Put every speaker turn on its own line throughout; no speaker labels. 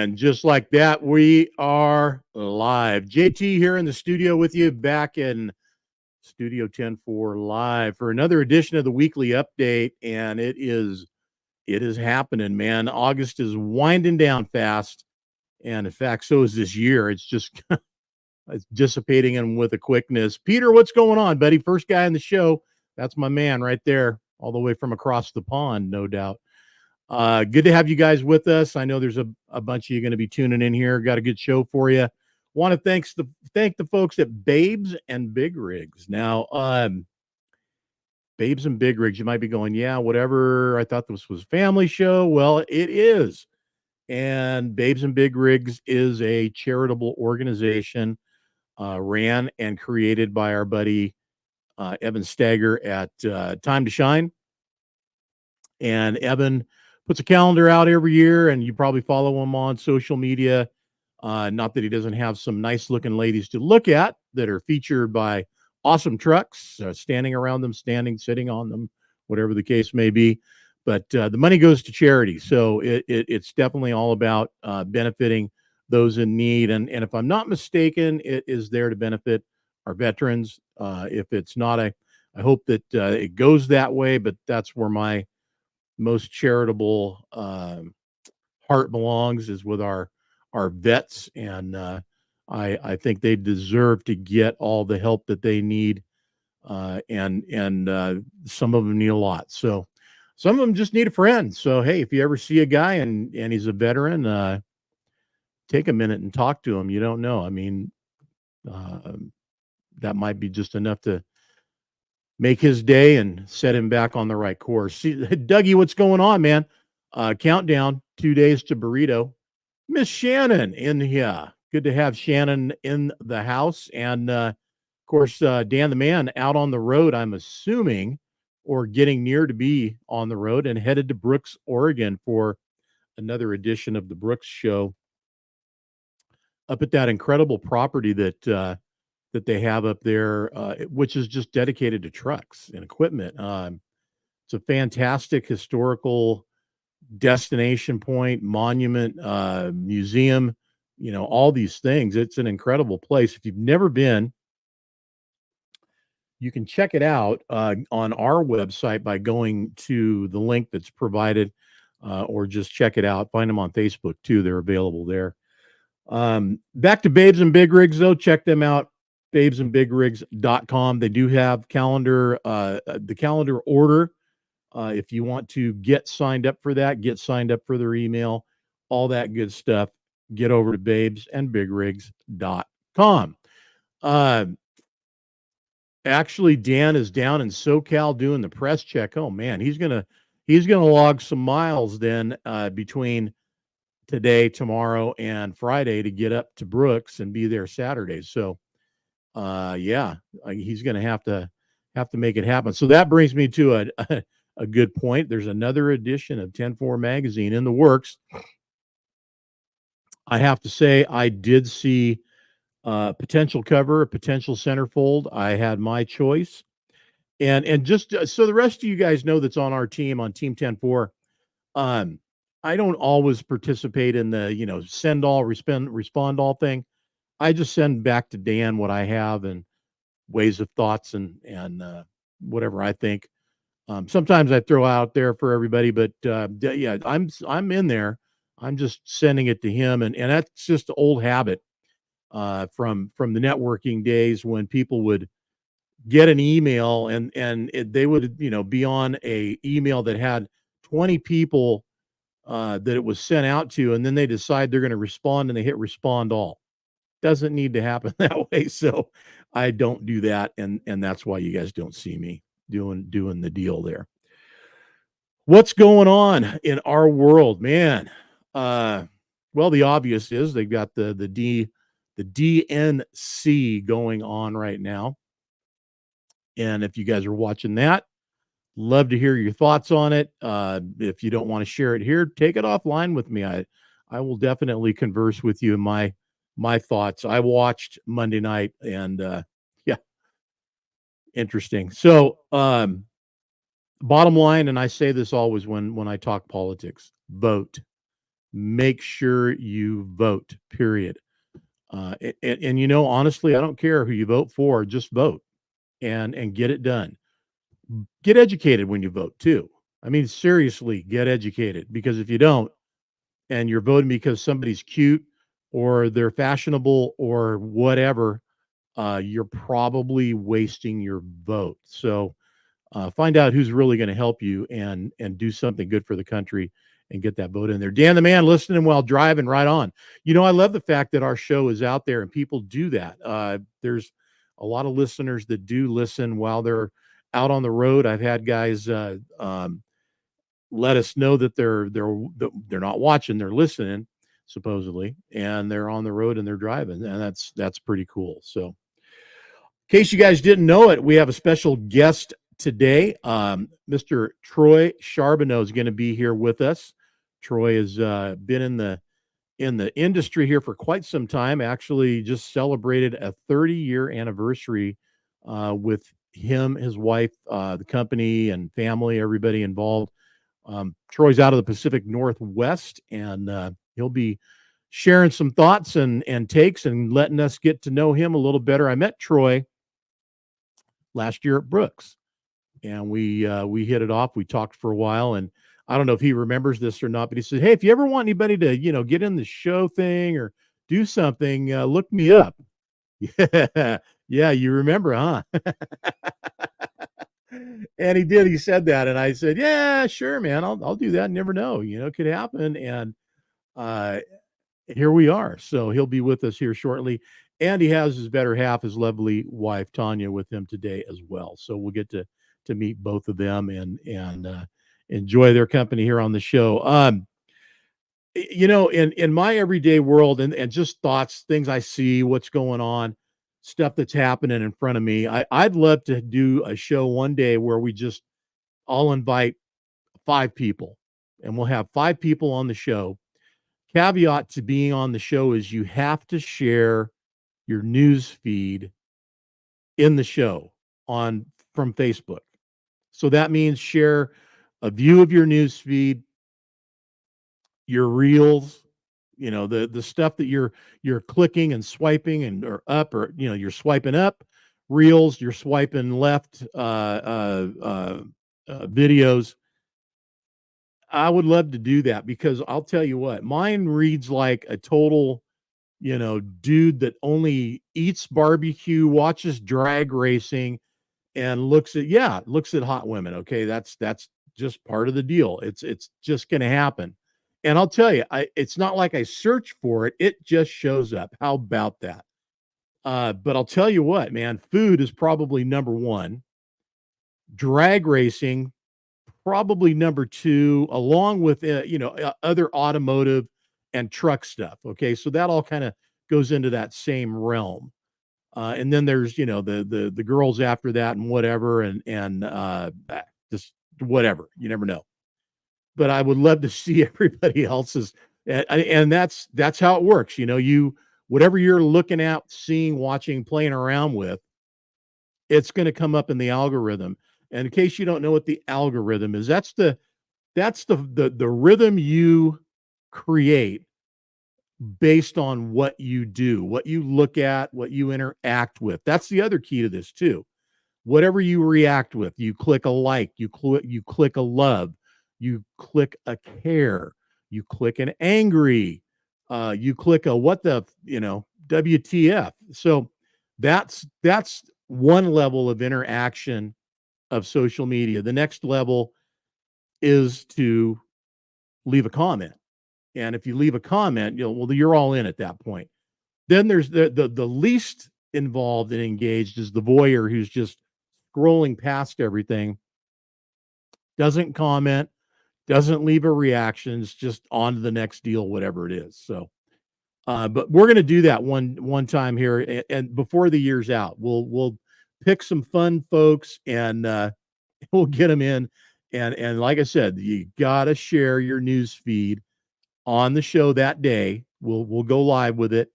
And just like that, we are live. JT here in the studio with you, back in Studio 10-4 live for another edition of the weekly update. And it is happening, man. August is winding down fast. And in fact, so is this year. It's just it's dissipating and with a quickness. Peter, what's going on, buddy? First guy in the show. That's my man right there, all the way from across the pond, no doubt. Good to have you guys with us. I know there's a bunch of you going to be tuning in here. Got a good show for you. Want to thank the folks at Babes and Big Rigs. Now, Babes and Big Rigs, you might be going, yeah, whatever. I thought this was a family show. Well, it is. And Babes and Big Rigs is a charitable organization ran and created by our buddy Evan Stager at Time to Shine. And Evan puts a calendar out every year, and you probably follow him on social media. Not that he doesn't have some nice looking ladies to look at that are featured by awesome trucks, standing around them, standing, sitting on them, whatever the case may be. But the money goes to charity. So it's definitely all about benefiting those in need. And if I'm not mistaken, it is there to benefit our veterans. If it's not, I hope that it goes that way, but that's where my most charitable heart belongs, is with our vets. And I think they deserve to get all the help that they need. And some of them need a lot. So some of them just need a friend. So, hey, if you ever see a guy and he's a veteran, take a minute and talk to him. You don't know. I mean, that might be just enough to make his day and set him back on the right course. See, Dougie, what's going on, man? Countdown, 2 days to burrito. Miss Shannon in here. Good to have Shannon in the house. And of course, Dan the man out on the road, I'm assuming, or getting near to be on the road, and headed to Brooks, Oregon for another edition of the Brooks Show up at that incredible property that they have up there, which is just dedicated to trucks and equipment. It's a fantastic historical destination point, monument, museum, all these things. It's an incredible place. If you've never been, you can check it out on our website by going to the link that's provided, or just check it out. Find them on Facebook too. They're available there. Back to Babes and Big Rigs, though. Check them out, babesandbigrigs.com. They do have the calendar order. If you want to get signed up for that, get signed up for their email, all that good stuff, get over to babesandbigrigs.com. Actually, Dan is down in SoCal doing the press check. Oh man, he's gonna log some miles then between today, tomorrow, and Friday to get up to Brooks and be there Saturday. So yeah, he's gonna have to make it happen. So that brings me to a good point. There's another edition of 10-4 magazine in the works. I have to say, I did see potential cover, a potential centerfold. I had my choice. And just so the rest of you guys know that's on our team, on Team 10-4, I don't always participate in the, send all, respond all thing. I just send back to Dan what I have and ways of thoughts and whatever I think. Sometimes I throw out there for everybody, but yeah, I'm in there. I'm just sending it to him, and that's just an old habit from the networking days, when people would get an email and they would be on a email that had 20 people that it was sent out to, and then they decide they're going to respond and they hit respond all. Doesn't need to happen that way. So I don't do that, and that's why you guys don't see me doing the deal there. What's going on in our world, man? Well, the obvious is they've got the DNC going on right now. And if you guys are watching that, love to hear your thoughts on it. If you don't want to share it here, take it offline with me. I will definitely converse with you in my thoughts. I watched Monday night, and yeah, interesting. So bottom line, and I say this always when I talk politics, vote. make sure you vote, period. And honestly, I don't care who you vote for, just vote and get it done. Get educated when you vote too. I mean, seriously, get educated, because if you don't, and you're voting because somebody's cute or they're fashionable or whatever, you're probably wasting your vote. So find out who's really going to help you and do something good for the country and get that vote in there. Dan the man, listening while driving, right on. I love the fact that our show is out there and people do that. There's a lot of listeners that do listen while they're out on the road. I've had guys let us know that they're not watching, they're listening supposedly, and they're on the road and they're driving, and that's pretty cool. So, in case you guys didn't know it, we have a special guest today. Mr. Troy Charboneau is going to be here with us. Troy has been in the industry here for quite some time. Actually, just celebrated a 30-year anniversary with him, his wife, the company, and family, everybody involved. Troy's out of the Pacific Northwest, and he'll be sharing some thoughts and takes and letting us get to know him a little better. I met Troy last year at Brooks, and we hit it off. We talked for a while, and I don't know if he remembers this or not, but he said, "Hey, if you ever want anybody to get in the show thing or do something, look me up." Yeah, yeah, you remember, huh? And he did. He said that, and I said, "Yeah, sure, man. I'll do that. Never know. It could happen." And uh, here we are. So he'll be with us here shortly, and he has his better half, his lovely wife Tanya, with him today as well. So we'll get to meet both of them and enjoy their company here on the show. In my everyday world and just thoughts, things I see, what's going on, stuff that's happening in front of me. I'd love to do a show one day where we just all invite 5 people, and we'll have 5 people on the show. Caveat to being on the show is you have to share your news feed in the show on from Facebook. So that means share a view of your news feed, your reels, the stuff that you're clicking and swiping and or up, or you're swiping up reels, you're swiping left videos. I would love to do that, because I'll tell you what, mine reads like a total, dude that only eats barbecue, watches drag racing, and looks at hot women. Okay, that's just part of the deal. It's just going to happen. And I'll tell you, it's not like I search for it; it just shows up. How about that? But I'll tell you what, man, food is probably number one. Drag racing probably number two, along with other automotive and truck stuff. Okay, so that all kind of goes into that same realm. And then there's the girls after that and whatever and just whatever. You never know. But I would love to see everybody else's, and that's how it works. You whatever you're looking at, seeing, watching, playing around with, it's going to come up in the algorithm. And in case you don't know what the algorithm is, that's the rhythm you create based on what you do, what you look at, what you interact with. That's the other key to this too. Whatever you react with, you click a like, you click a love, you click a care, you click an angry, you click a what the WTF. So that's one level of interaction of social media. The next level is to leave a comment. And if you leave a comment, you're all in at that point. Then there's the least involved and engaged is the voyeur, who's just scrolling past everything, doesn't comment, doesn't leave a reaction, it's just on to the next deal, whatever it is. So but we're going to do that one time here, and before the year's out, we'll pick some fun folks and we'll get them in. And like I said, you got to share your news feed on the show that day. We'll go live with it,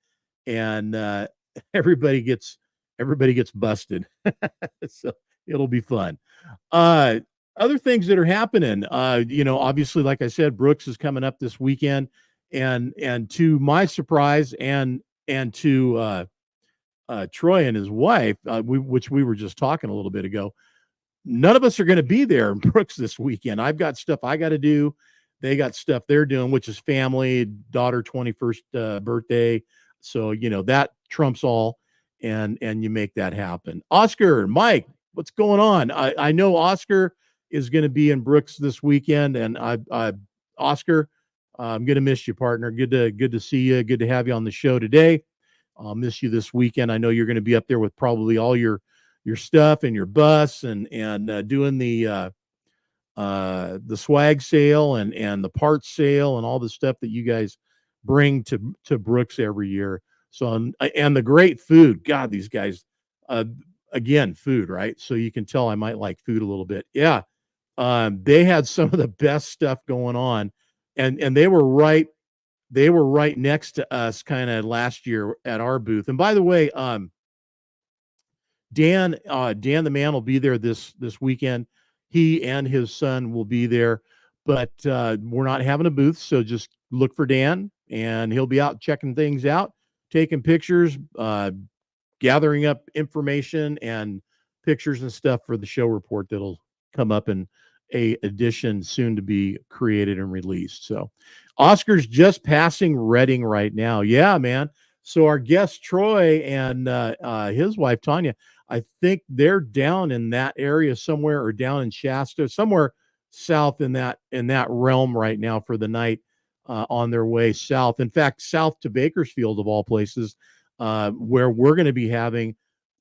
and everybody gets busted. So it'll be fun. Uh, Other things that are happening, obviously, like I said, Brooks is coming up this weekend. And to my surprise, and to Troy and his wife, which we were just talking a little bit ago, none of us are going to be there in Brooks this weekend. I've got stuff I got to do. They got stuff they're doing, which is family, daughter 21st birthday. So, that trumps all, and you make that happen. Oscar, Mike, what's going on? I know Oscar is going to be in Brooks this weekend, and Oscar, I'm going to miss you, partner. Good to see you. Good to have you on the show today. I'll miss you this weekend. I know you're going to be up there with probably all your stuff and your bus, and doing the swag sale and the parts sale and all the stuff that you guys bring to Brooks every year. So, and the great food. God, these guys, uh, again, food, right? So you can tell I might like food a little bit. Yeah. They had some of the best stuff going on, and they were right next to us kind of last year at our booth. And by the way, Dan the man will be there this weekend. He and his son will be there, but we're not having a booth, so just look for Dan, and he'll be out checking things out, taking pictures, gathering up information and pictures and stuff for the show report that'll come up in a edition soon to be created and released. So Oscar's just passing Reading right now. Yeah, man. So our guest Troy and his wife Tanya, I think they're down in that area somewhere, or down in Shasta, somewhere south in that realm right now for the night, on their way south. In fact, south to Bakersfield of all places, where we're going to be having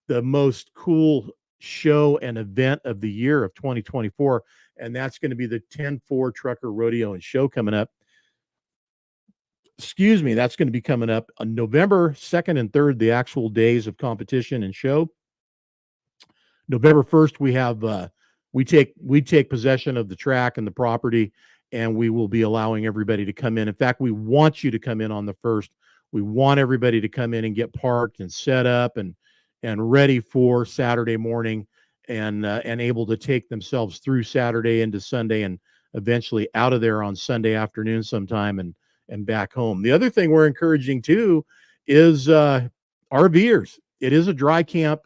the most cool show and event of the year of 2024, and that's going to be the 10-4 Trucker Rodeo and Show coming up. Excuse me, that's going to be coming up on November 2nd and 3rd, the actual days of competition and show. November 1st, we take possession of the track and the property, and we will be allowing everybody to come in. In fact, we want you to come in on the 1st. We want everybody to come in and get parked and set up and ready for Saturday morning, and able to take themselves through Saturday into Sunday, and eventually out of there on Sunday afternoon sometime, and back home. The other thing we're encouraging too is RVers. It is a dry camp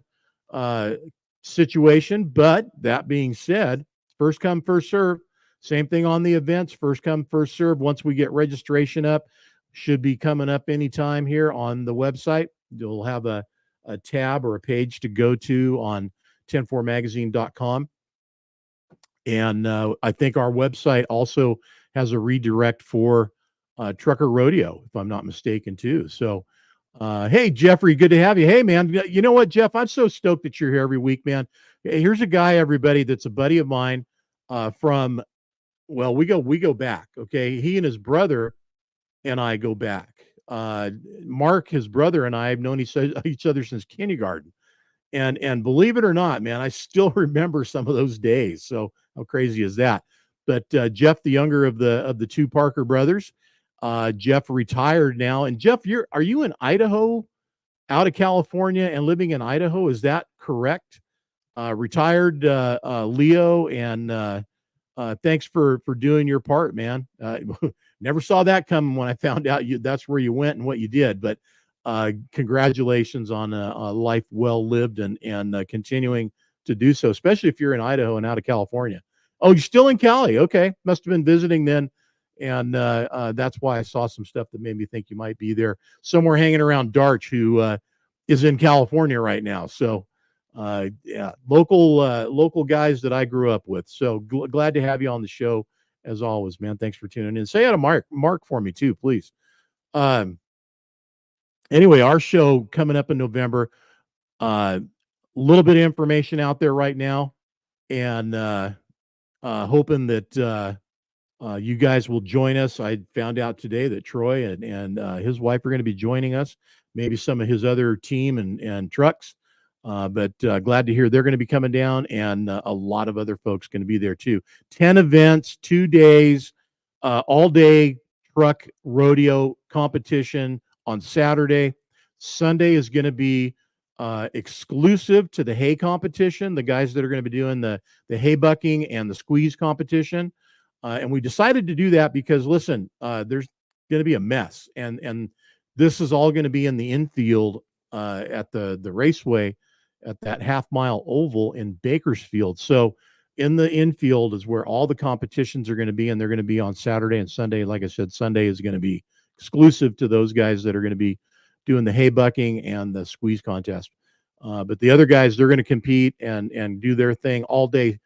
situation, but that being said, first come, first serve. Same thing on the events, first come, first serve. Once we get registration up, should be coming up anytime here on the website. You'll have a tab or a page to go to on 104magazine.com. And I think our website also has a redirect for Trucker Rodeo, if I'm not mistaken, too. So, hey, Jeffrey, good to have you. Hey, man, you know what, Jeff? I'm so stoked that you're here every week, man. Here's a guy, everybody, that's a buddy of mine from, well, we go back, okay? He and his brother and I go back. Mark, his brother, and I have known each other since kindergarten. And believe it or not, man, I still remember some of those days. So how crazy is that? But Jeff, the younger of the two Parker brothers, Jeff retired now. And Jeff, are you in Idaho, out of California and living in Idaho? Is that correct? Retired Leo, and thanks for doing your part, man. Never saw that coming when I found out that's where you went and what you did. But congratulations on a life well lived, and continuing to do so, especially if you're in Idaho and out of California. Oh, you're still in Cali. Okay. Must have been visiting then. And that's why I saw some stuff that made me think you might be there somewhere hanging around Darch, who is in California right now. So yeah, local guys that I grew up with. So glad to have you on the show as always, man. Thanks for tuning in. Say hi to Mark for me too, please. Anyway, our show coming up in November, a little bit of information out there right now, and hoping that you guys will join us. I found out today that Troy and his wife are going to be joining us, maybe some of his other team and trucks. But glad to hear they're going to be coming down, and a lot of other folks going to be there too. 10 events, 2 days, all day truck rodeo competition on Saturday. Sunday is going to be exclusive to the hay competition, the guys that are going to be doing the hay bucking and the squeeze competition. And we decided to do that because, listen, there's going to be a mess. And this is all going to be in the infield at the raceway at that half-mile oval in Bakersfield. So in the infield is where all the competitions are going to be, and they're going to be on Saturday and Sunday. Like I said, Sunday is going to be exclusive to those guys that are going to be doing the hay bucking and the squeeze contest. But the other guys, they're going to compete and do their thing all day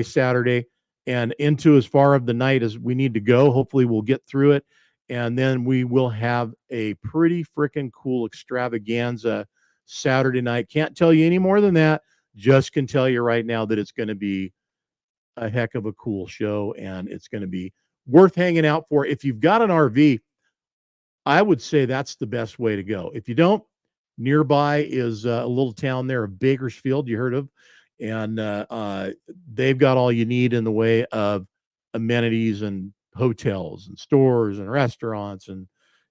Saturday and into as far of the night as we need to go. Hopefully we'll get through it. And then we will have a pretty freaking cool extravaganza Saturday night. Can't tell you any more than that. Just can tell you right now that it's going to be a heck of a cool show, and it's going to be worth hanging out for. If you've got an RV, I would say that's the best way to go. If you don't, nearby is a little town there of Bakersfield, you heard of, and they've got all you need in the way of amenities and hotels and stores and restaurants and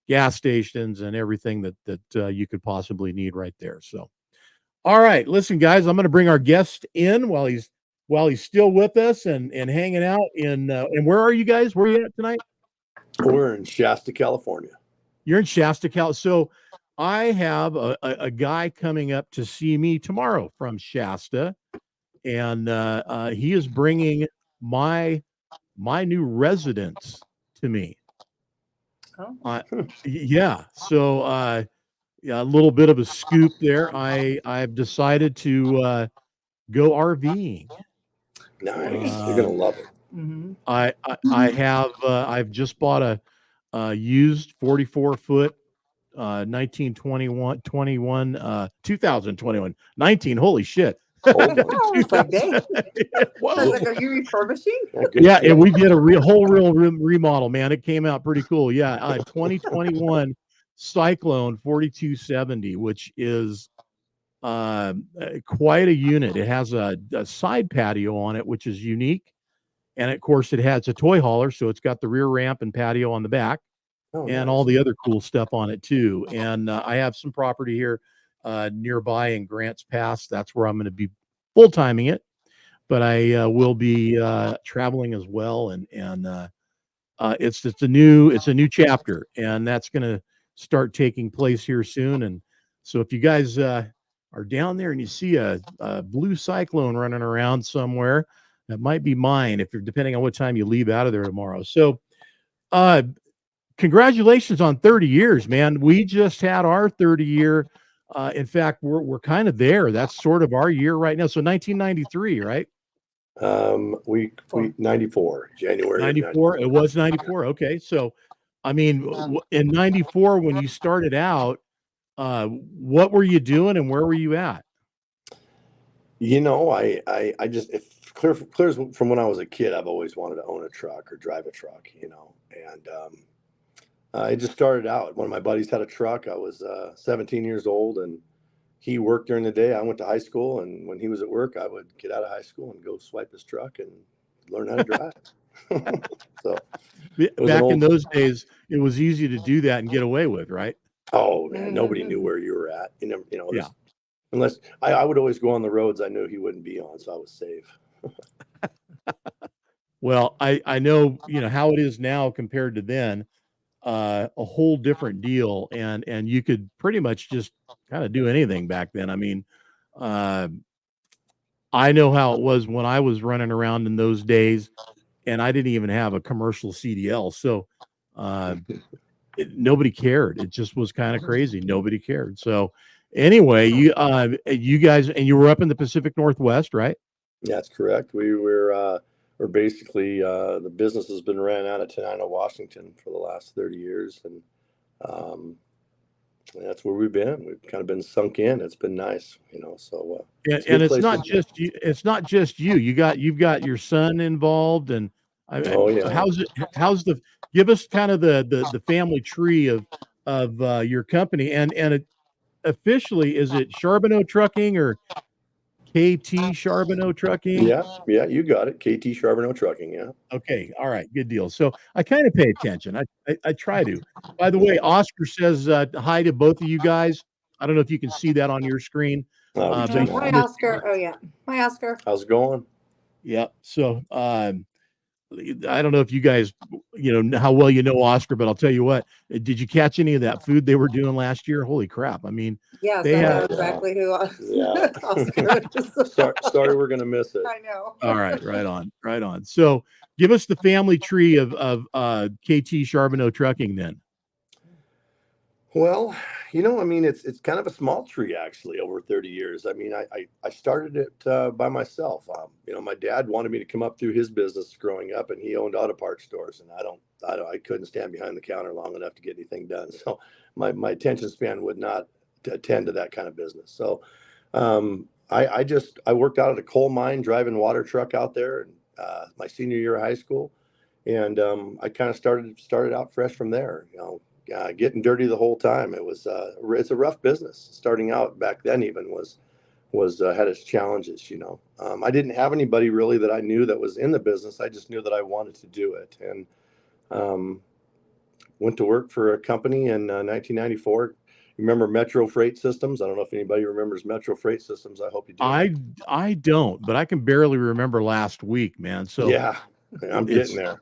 gas stations and everything that you could possibly need right there. So, all right, listen, guys, I'm going to bring our guest in while he's still with us and hanging out in. And where are you guys? Where are you at tonight?
We're in Shasta, California.
You're in Shasta, Cal. So I have a guy coming up to see me tomorrow from Shasta, and he is bringing my new residence to me.
Oh.
Yeah. So yeah, a little bit of a scoop there. I've decided to go RVing.
Nice. You're gonna love it.
Mm-hmm.
I've just bought a used 44-foot 2021 19. Holy shit.
Oh, it's like, dang.
Whoa.
So I was like, are you refurbishing?
Yeah, and we did a whole real remodel, man. It came out pretty cool. Yeah, 2021 Cyclone 4270, which is quite a unit. It has a side patio on it, which is unique. And of course, it has a toy hauler, so it's got the rear ramp and patio on the back.
Oh,
and
nice.
all the other cool stuff on it too. And I have some property here nearby in Grants Pass. That's where I'm going to be full timing it, but I will be traveling as well. And it's a new chapter, and that's going to start taking place here soon. And so if you guys are down there and you see a blue Cyclone running around somewhere, that might be mine. If you're depending on what time you leave out of there tomorrow. So, congratulations on 30 years, man. We just had our 30 year. In fact, we're kind of there. That's sort of our year right now. So 1993, right?
We 94, January
94. It was 94. Okay. So, I mean, in 94, when you started out, what were you doing and where were you at?
You know, I just, if clear from when I was a kid, I've always wanted to own a truck or drive a truck, you know, and I just started out. One of my buddies had a truck. I was 17 years old, and he worked during the day. I went to high school, and when he was at work, I would get out of high school and go swipe his truck and learn how to drive. So
back in those days, it was easy to do that and get away with, right?
Oh man, nobody knew where you were at. You know, yeah. Unless I would always go on the roads I knew he wouldn't be on, so I was safe.
Well, I know, you know, how it is now compared to then. A whole different deal, and you could pretty much just kind of do anything back then. I mean, I know how it was when I was running around in those days, and I didn't even have a commercial CDL, so nobody cared. It just was kind of crazy. Nobody cared. So anyway, you guys, and you were up in the Pacific Northwest, right?
That's correct. We're basically the business has been ran out of Tenino, Washington for the last 30 years, and that's where we've been. We've kind of been sunk in. It's been nice, you know. So
and it's not just you. It's not just you. You've got your son involved, and
yeah.
Give us kind of the family tree of your company, and officially, is it Charboneau Trucking or KT Charboneau Trucking?
Yeah, you got it. KT Charboneau Trucking, yeah.
Okay, all right, good deal. So I kind of pay attention. I try to. By the way, Oscar says hi to both of you guys. I don't know if you can see that on your screen.
Hi, Oscar. Oh yeah, hi, Oscar.
How's it going?
Yeah. So I don't know if you guys, how well you know Oscar, but I'll tell you what. Did you catch any of that food they were doing last year? Holy crap! I mean,
Yes,
they
I know
had.
exactly who
Yeah.
Oscar is.
Sorry, we're gonna miss it.
I know.
All right, right on. So, give us the family tree of KT Charboneau Trucking then.
Well, I mean, it's kind of a small tree actually over 30 years. I mean, I started it by myself. My dad wanted me to come up through his business growing up, and he owned auto parts stores, and I couldn't stand behind the counter long enough to get anything done. So my attention span would not attend to that kind of business. So I worked out at a coal mine driving water truck out there, my senior year of high school, and I kind of started out fresh from there. Getting dirty the whole time. It's a rough business. Starting out back then even was had its challenges. I didn't have anybody really that I knew that was in the business. I just knew that I wanted to do it, and went to work for a company in 1994. Remember Metro Freight Systems? I don't know if anybody remembers Metro Freight Systems. I hope you do.
I don't, but I can barely remember last week, man. So
yeah, I'm getting there.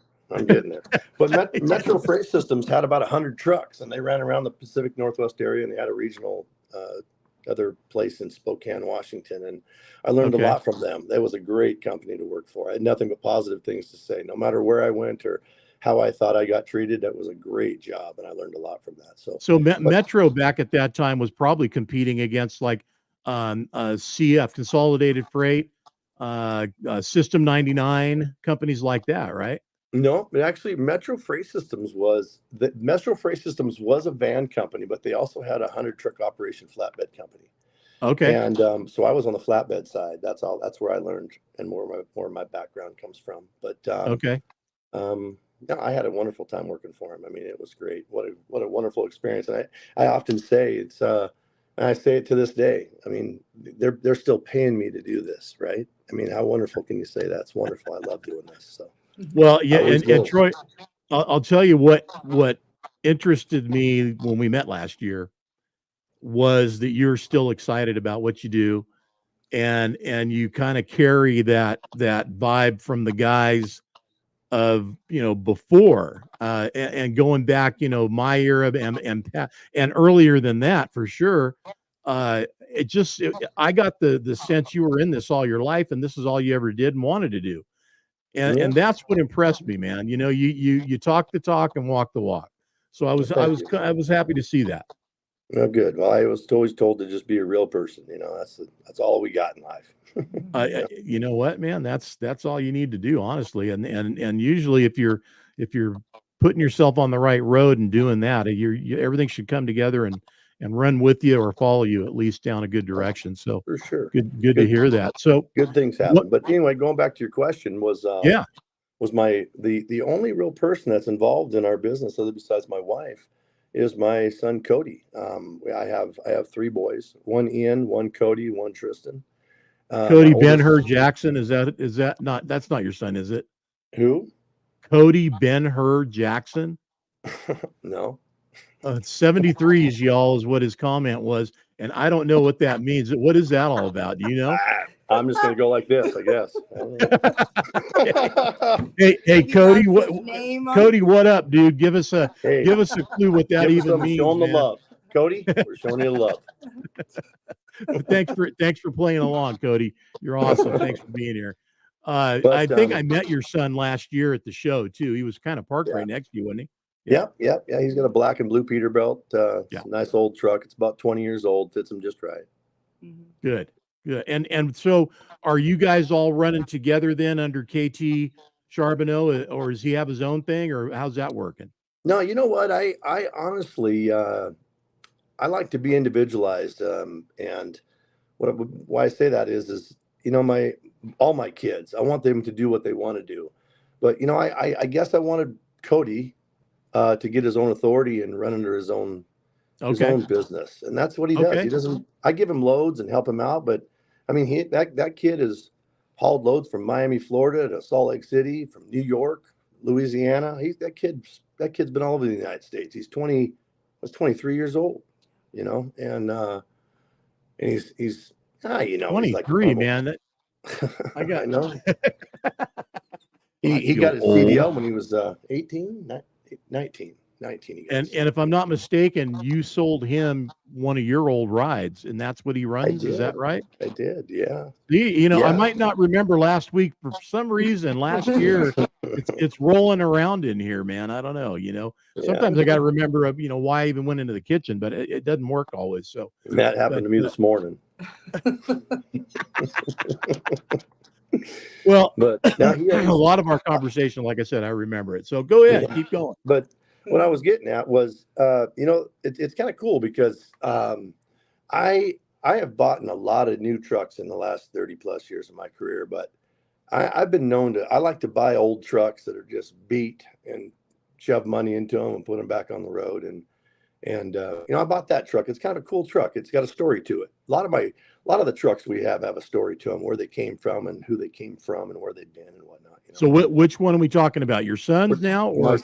But Metro Freight Systems had about 100 trucks, and they ran around the Pacific Northwest area, and they had a regional other place in Spokane, Washington. And I learned a lot from them. That was a great company to work for. I had nothing but positive things to say. No matter where I went or how I thought I got treated, that was a great job, and I learned a lot from that. So
Metro back at that time was probably competing against like CF, Consolidated Freight, System 99, companies like that, right?
No, but actually Metro Freight Systems was a van company, but they also had a 100 truck operation flatbed company.
Okay.
And so I was on the flatbed side. That's where I learned, and more of my background comes from. But
Okay.
yeah, I had a wonderful time working for him. I mean, it was great. What a wonderful experience. And I often say it's and I say it to this day. I mean, they're still paying me to do this, right? I mean, how wonderful can you say that? It's wonderful. I love doing this. So
Well, yeah, and Troy, I'll tell you what interested me when we met last year was that you're still excited about what you do, and you kind of carry that vibe from the guys of before, and going back, my era and earlier than that for sure. I got the sense you were in this all your life, and this is all you ever did and wanted to do. And that's what impressed me, man. You talk the talk and walk the walk. So I was happy to see that.
Oh, good. Well, I was always told to just be a real person. That's all we got in life.
You know what, man? That's all you need to do, honestly. And usually, if you're putting yourself on the right road and doing that, everything should come together and run with you or follow you at least down a good direction. So
for sure,
good to hear that. So
good things happen. But anyway, going back to your question, was the only real person that's involved in our business, other besides my wife, is my son Cody. I have 3 boys: one Ian, one Cody, one Tristan.
Cody Ben-Hur Jackson, is that not, that's not your son, is it?
Who?
Cody Ben-Hur Jackson?
No.
73s, y'all, is what his comment was, and I don't know what that means. What is that all about? Do you know?
I'm just gonna go like this, I guess.
Hey, Cody, Cody, what up, dude? Give us a clue what that even means.
Show him the love, Cody. We're showing you the love.
Well, thanks for playing along, Cody. You're awesome. Thanks for being here. I think I met your son last year at the show too. He was kind of parked right next to you, wasn't he?
Yeah. He's got a black and blue Peterbilt. Nice old truck. It's about 20 years old. Fits him just right.
Good. And so, are you guys all running together then under KT Charboneau, or does he have his own thing, or how's that working?
No, you know what? I honestly I like to be individualized, and why I say that is all my kids, I want them to do what they want to do, but I guess I wanted Cody to get his own authority and run under his own business, and that's what he does. He doesn't. I give him loads and help him out, but I mean, that kid has hauled loads from Miami, Florida, to Salt Lake City, from New York, Louisiana. That kid's been all over the United States. He's 23 years old, and he's 23,
he's like man. I got.
I know. He
feel
got his
old.
CDL when he was 18, 19. He got
And
his
if I'm
CDL.
not mistaken, you sold him one of your old rides, and that's what he
I
runs. Is that
did.
right?
I did. Yeah.
You know, I
Yeah.
might not remember last week for some reason. Last year, it's rolling around in here, man. I don't know. You know,
Yeah.
sometimes I got to remember of why I even went into the kitchen, but it doesn't work always. So
That happened to me this morning.
well,
But now he
a
has,
lot of our conversation, like I said, I remember it. So go ahead,
yeah.
keep going.
But what I was getting at was, it's kind of cool because I have bought in a lot of new trucks in the last 30 plus years of my career, but I've been known to, I like to buy old trucks that are just beat and shove money into them and put them back on the road. And I bought that truck. It's kind of a cool truck. It's got a story to it. A lot of the trucks we have a story to them, where they came from and who they came from and where they've been and whatnot.
So which one are we talking about? Your son's now, or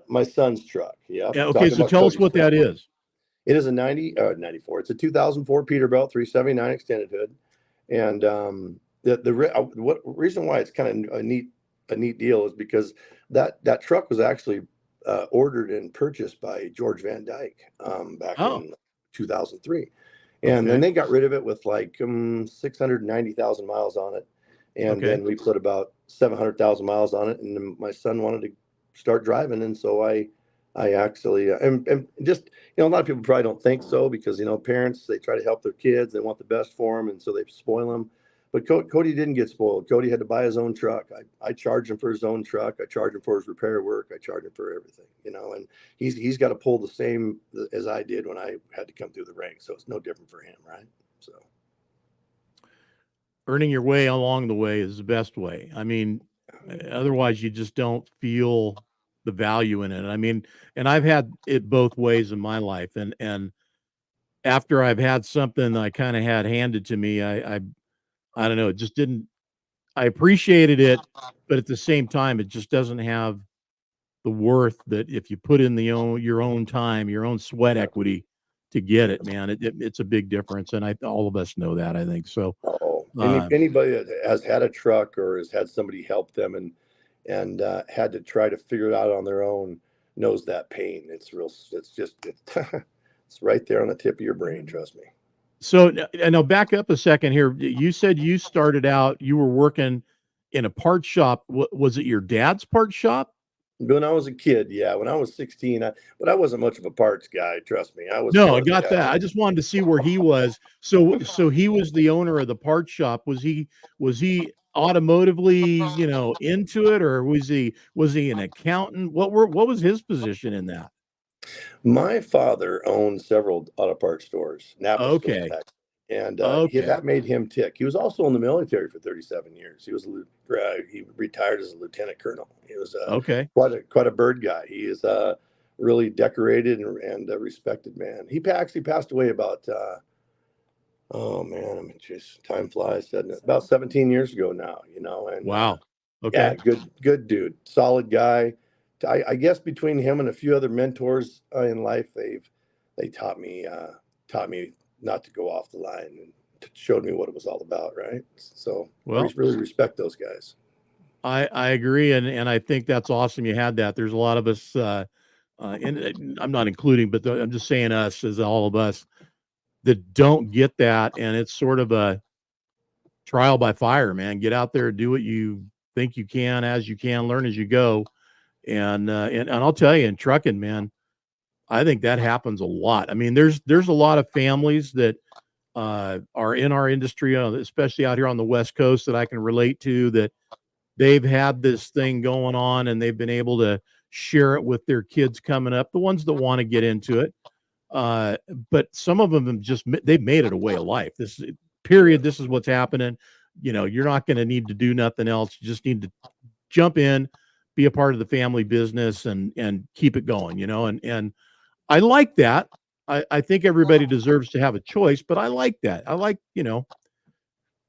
my son's truck. Yep.
yeah? Okay,
Talking
so
about
tell us
Cody's
what
truck.
that is.
It is a 94. It's a 2004 Peterbilt 379 extended hood, and what reason why it's kind of a neat deal is because that truck was actually ordered and purchased by George Van Dyke back in 2003, and then they got rid of it with like 690,000 miles on it, and then we put about 700,000 miles on it, and then my son wanted to start driving, and so I actually and just a lot of people probably don't think so because parents, they try to help their kids, they want the best for them, and so they spoil them. But Cody didn't get spoiled. Cody had to buy his own truck. I charged him for his own truck. I charged him for his repair work. I charged him for everything, and he's got to pull the same as I did when I had to come through the ranks. So it's no different for him, right? So
Earning your way along the way is the best way. I mean, otherwise you just don't feel the value in it. I mean, and I've had it both ways in my life, and after I've had something I kind of had handed to me, I don't know, it just didn't. I appreciated it, but at the same time, it just doesn't have the worth that if you put in your own time, your own sweat equity to get it, man. It's a big difference, and all of us know that. I think so.
Anybody that has had a truck or has had somebody help them and had to try to figure it out on their own knows that pain. It's right there on the tip of your brain. Trust me.
So, and I'll back up a second here. You said you started out, you were working in a part shop. Was it your dad's part shop?
When I was a kid, yeah. When I was 16, but I wasn't much of a parts guy. Trust me. I was.
No, I got that. I just wanted to see where he was. So he was the owner of the part shop. Was he automotively, into it, or was he an accountant? What was his position in that?
My father owned several auto parts stores, Napa stores,
Okay.
and
Okay.
that made him tick. He was also in the military for 37 years. He retired as a lieutenant colonel. He was quite a bird guy. He is really decorated and a respected man. He actually passed away about oh man, I mean, just time flies, doesn't it? About 17 years ago now, and
Wow.
yeah,
Okay.
good dude, solid guy. I guess between him and a few other mentors in life, they taught me not to go off the line and showed me what it was all about, right? So
Well,
I really respect those guys.
I agree, and I think that's awesome. You had that. There's a lot of us, and I'm not including, but I'm just saying us as all of us that don't get that, and it's sort of a trial by fire, man. Get out there, do what you think you can, as you can, learn as you go, and I'll tell you, in trucking, man, I think that happens a lot. I mean, there's a lot of families that are in our industry, especially out here on the West Coast, that I can relate to, that they've had this thing going on and they've been able to share it with their kids coming up, the ones that want to get into it. But some of them they've made it a way of life. This is what's happening. You're not going to need to do nothing else. You just need to jump in, be a part of the family business, and keep it going, and I like that. I think everybody deserves to have a choice, but I like that. I like,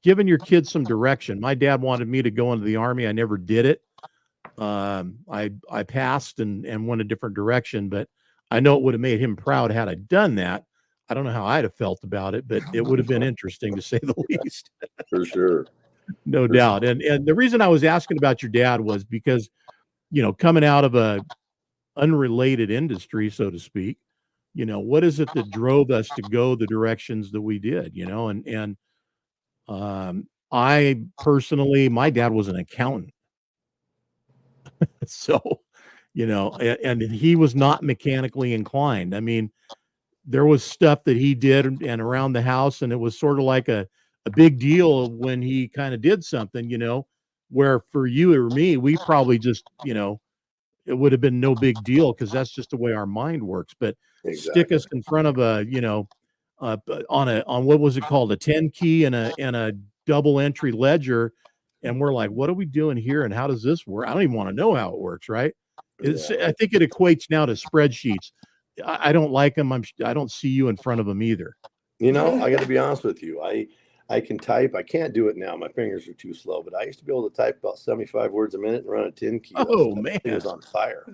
giving your kids some direction. My dad wanted me to go into the Army. I never did it. I passed and went a different direction, but I know it would have made him proud had I done that. I don't know how I'd have felt about it, but it would have been interesting, to say the least.
For sure.
No doubt. And the reason I was asking about your dad was because, coming out of a unrelated industry, so to speak, what is it that drove us to go the directions that we did, I personally, my dad was an accountant. So, and he was not mechanically inclined. I mean, there was stuff that he did and around the house, and it was sort of like a big deal when he kind of did something, where for you or me, we probably just, it would have been no big deal because that's just the way our mind works. But stick
Exactly.
us in front of a, on what was it called, a 10 key and a double entry ledger, and we're like, what are we doing here, and how does this work? I don't even want to know how it works, right? I think it equates now to spreadsheets. I don't like them. I don't see you in front of them either.
I got to be honest with you. I can type. I can't do it now. My fingers are too slow. But I used to be able to type about 75 words a minute and run a 10 key.
Oh, man.
It was on fire.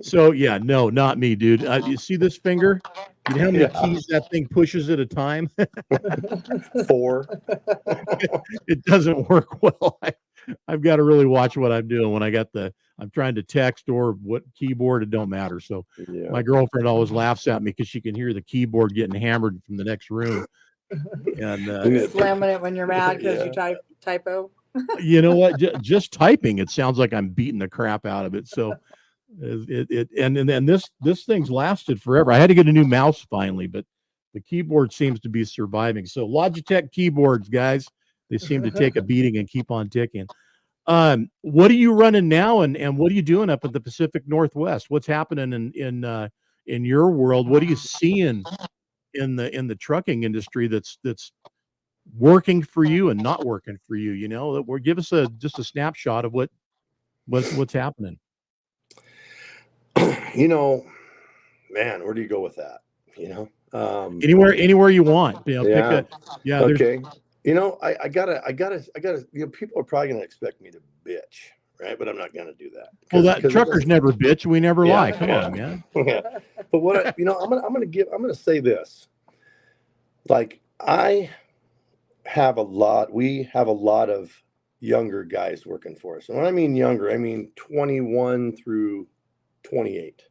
So, yeah, no, not me, dude. You see this finger? You know how many keys that thing pushes at a time?
4.
It doesn't work well. I've got to really watch what I'm doing when I'm trying to text or what keyboard. It don't matter. So my girlfriend always laughs at me because she can hear the keyboard getting hammered from the next room. And
slamming it when you're mad because you typo.
You know what? Just typing, it sounds like I'm beating the crap out of it. So and this thing's lasted forever. I had to get a new mouse finally, but the keyboard seems to be surviving. So Logitech keyboards, guys, they seem to take a beating and keep on ticking. What are you running now, and what are you doing up at the Pacific Northwest? What's happening in your world? What are you seeing in the trucking industry that's working for you and not working for you? Give us just a snapshot of what's happening.
Man, where do you go with that?
Anywhere you want.
Okay. I gotta. People are probably gonna expect me to bitch, right? But I'm not gonna do that.
Well, truckers never bitch. We never lie. Come on, man.
Yeah. But what I'm gonna say this. Like we have a lot of younger guys working for us. And when I mean younger, I mean 21 through 28.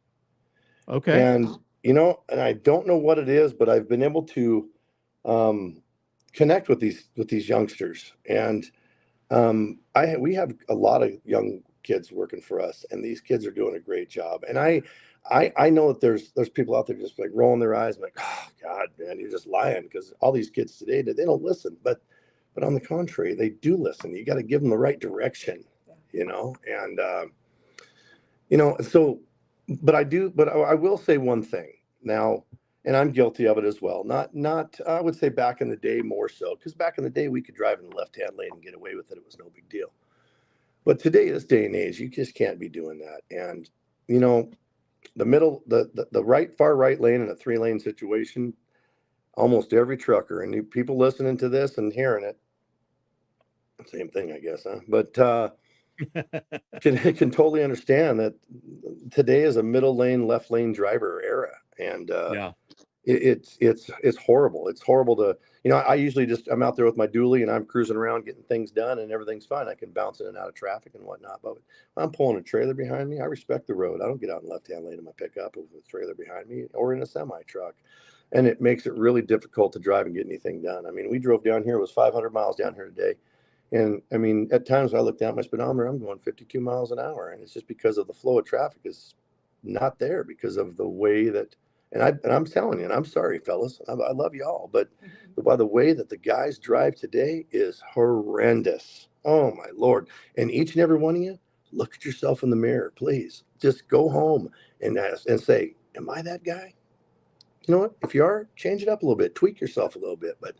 Okay.
And and I don't know what it is, but I've been able to connect with these youngsters. And we have a lot of young kids working for us, and these kids are doing a great job. And I know that there's people out there just like rolling their eyes, like, oh God, man, you're just lying, because all these kids today, they don't listen. But on the contrary, they do listen. You got to give them the right direction, and so. But I will say one thing now, and I'm guilty of it as well. Not I would say back in the day more so, because back in the day we could drive in the left-hand lane and get away with it. It was no big deal. But today, this day and age, you just can't be doing that. And the middle, the far right lane in a 3-lane situation, almost every trucker, and people listening to this and hearing it, same thing, I guess, huh? But can totally understand that today is a middle lane, left lane driver era, and it's horrible. It's horrible to I usually I'm out there with my dually and I'm cruising around getting things done and everything's fine. I can bounce in and out of traffic and whatnot. But when I'm pulling a trailer behind me, I respect the road. I don't get out in the left-hand lane in my pickup with a trailer behind me or in a semi truck, and it makes it really difficult to drive and get anything done. I mean, we drove down here. It was 500 miles down here today. And I mean, at times I look down at my speedometer, I'm going 52 miles an hour. And it's just because of the flow of traffic is not there, because of the way that, and I'm telling you, and I'm sorry, fellas, I love you all, but by the way that the guys drive today is horrendous. Oh my Lord. And each and every one of you, look at yourself in the mirror, please. Just go home and say, am I that guy? You know what? If you are, change it up a little bit, tweak yourself a little bit. But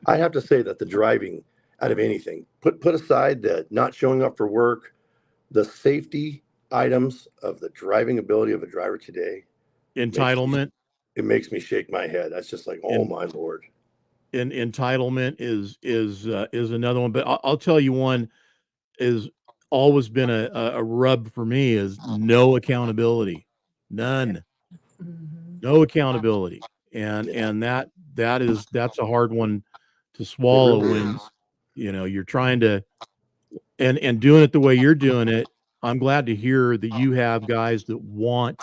I have to say that the driving, out of anything, put aside the not showing up for work, the safety items of the driving ability of a driver today,
entitlement,
it makes me shake my head. That's just like, oh my Lord.
And entitlement is another one. But I'll tell you, one is always been a rub for me is no accountability, none, no accountability, and that's a hard one to swallow You're trying to, and doing it the way you're doing it. I'm glad to hear that you have guys that want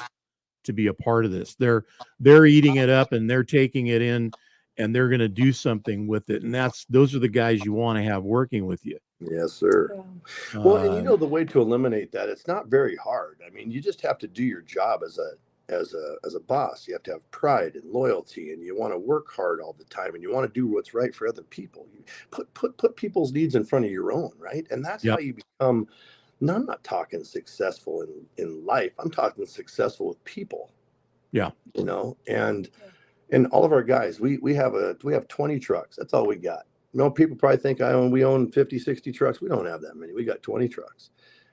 to be a part of this. They're eating it up and they're taking it in and they're going to do something with it. And those are the guys you want to have working with you.
Yes, sir.
Yeah.
Well, and the way to eliminate that, it's not very hard. I mean, you just have to do your job as a boss. You have to have pride and loyalty, and you want to work hard all the time, and you want to do what's right for other people. You put people's needs in front of your own, right? And that's how you become. No, I'm not talking successful in life. I'm talking successful with people.
Yeah.
And all of our guys, we have 20 trucks. That's all we got. People probably think we own 50, 60 trucks. We don't have that many. We got 20 trucks,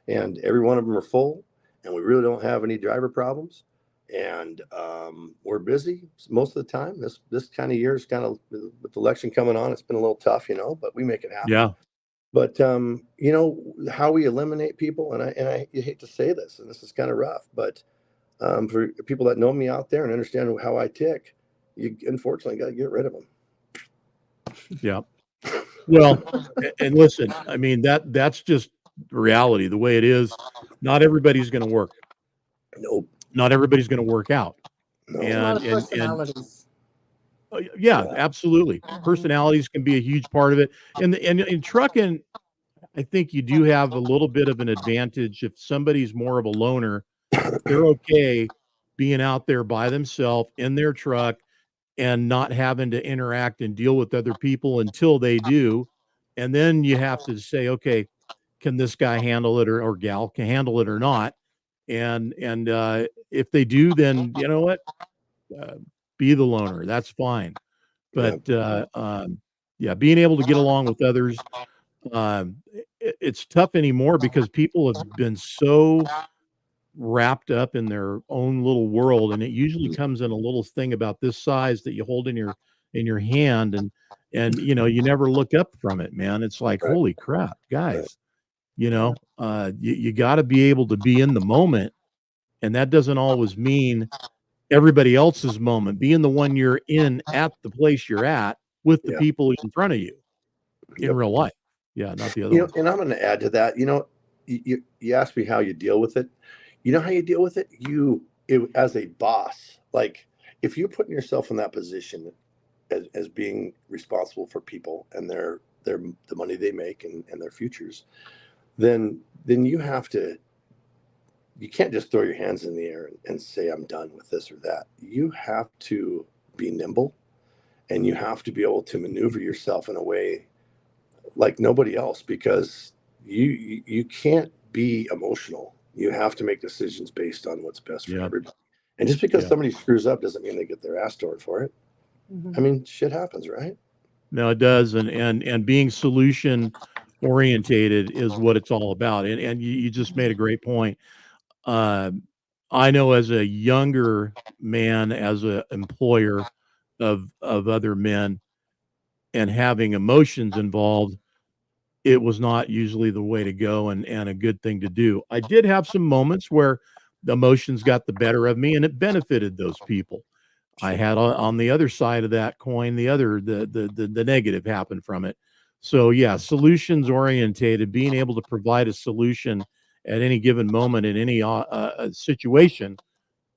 and every one of them are full, and we really don't have any driver problems. And we're busy most of the time. This kind of year is kind of, with the election coming on, it's been a little tough, but we make it happen.
Yeah.
But how we eliminate people, and I hate to say this, and this is kind of rough, but for people that know me out there and understand how I tick, you unfortunately got to get rid of them.
Yeah. Well, and listen, I mean, that's just reality, the way it is. Not everybody's going to work.
Nope.
Not everybody's going to work out.
No.
A lot of personalities.
Yeah, absolutely. Personalities can be a huge part of it. And in trucking, I think you do have a little bit of an advantage if somebody's more of a loner. They're okay being out there by themselves in their truck and not having to interact and deal with other people until they do. And then you have to say, okay, can this guy handle it or gal can handle it or not? And if they do, then you know what? Be the loner. That's fine. But being able to get along with others, it's tough anymore because people have been so wrapped up in their own little world, and it usually comes in a little thing about this size that you hold in your hand, and you never look up from it, man. It's like, holy crap, guys. You got to be able to be in the moment, and that doesn't always mean everybody else's moment. Being the one you're in at the place you're at with the people in front of you in real life. Yeah, not the other one.
And I'm going to add to that. You asked me how you deal with it. You know how you deal with it? As a boss, like if you're putting yourself in that position as being responsible for people and the money they make and their futures, then you can't just throw your hands in the air and say, I'm done with this or that. You have to be nimble, and you have to be able to maneuver yourself in a way like nobody else, because you can't be emotional. You have to make decisions based on what's best for everybody. And just because somebody screws up doesn't mean they get their ass torn for it. Mm-hmm. I mean, shit happens, right?
No, it does. And being solution orientated is what it's all about. And you just made a great point. I know as a younger man, as an employer of other men, and having emotions involved, it was not usually the way to go and a good thing to do. I did have some moments where the emotions got the better of me and it benefited those people. I had on the other side of that coin, the negative happened from it. So yeah, solutions orientated, being able to provide a solution at any given moment in any situation,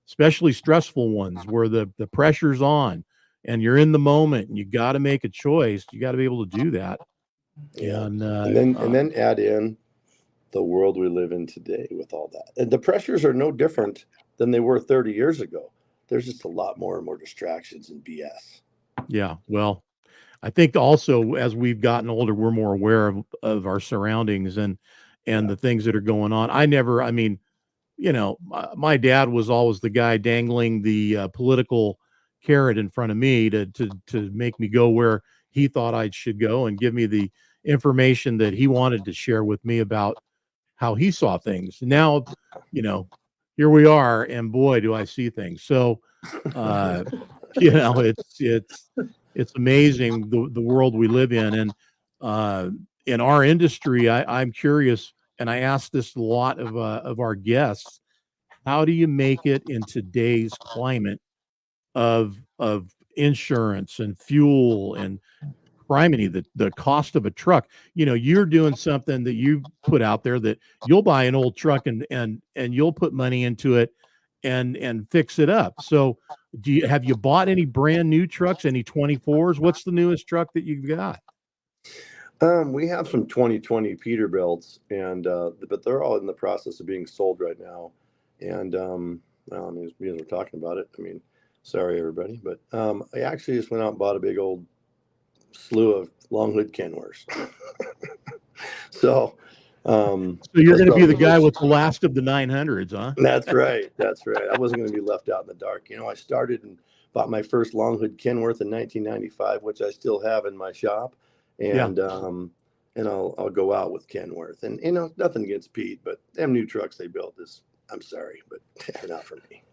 especially stressful ones where the pressure's on and you're in the moment and you got to make a choice. You got to be able to do that.
Yeah. And then add in the world we live in today with all that. And the pressures are no different than they were 30 years ago. There's just a lot more and more distractions and BS.
Yeah. Well, I think also as we've gotten older, we're more aware of our surroundings and the things that are going on. My dad was always the guy dangling the political carrot in front of me to make me go where he thought I should go and give me the information that he wanted to share with me about how he saw things. Now, here we are, and boy, do I see things. So, it's amazing the world we live in. And in our industry, I'm curious, and I ask this a lot of our guests, how do you make it in today's climate of insurance and fuel and criminy, the cost of a truck. You're doing something that you put out there that you'll buy an old truck and you'll put money into it and fix it up. So have you bought any brand new trucks, any 24s? What's the newest truck that you've got?
We have some 2020 Peterbilts, and but they're all in the process of being sold right now. And well, I mean, because we're talking about it, I mean, sorry everybody, but I actually just went out and bought a big old slew of long hood Kenworths. So
you're going to be the guy with the last of the 900s, huh?
That's right. That's right. I wasn't going to be left out in the dark. I started and bought my first long hood Kenworth in 1995, which I still have in my shop. And and I'll go out with Kenworth. And nothing against Pete, but them new trucks they built I'm sorry, but they're not for me.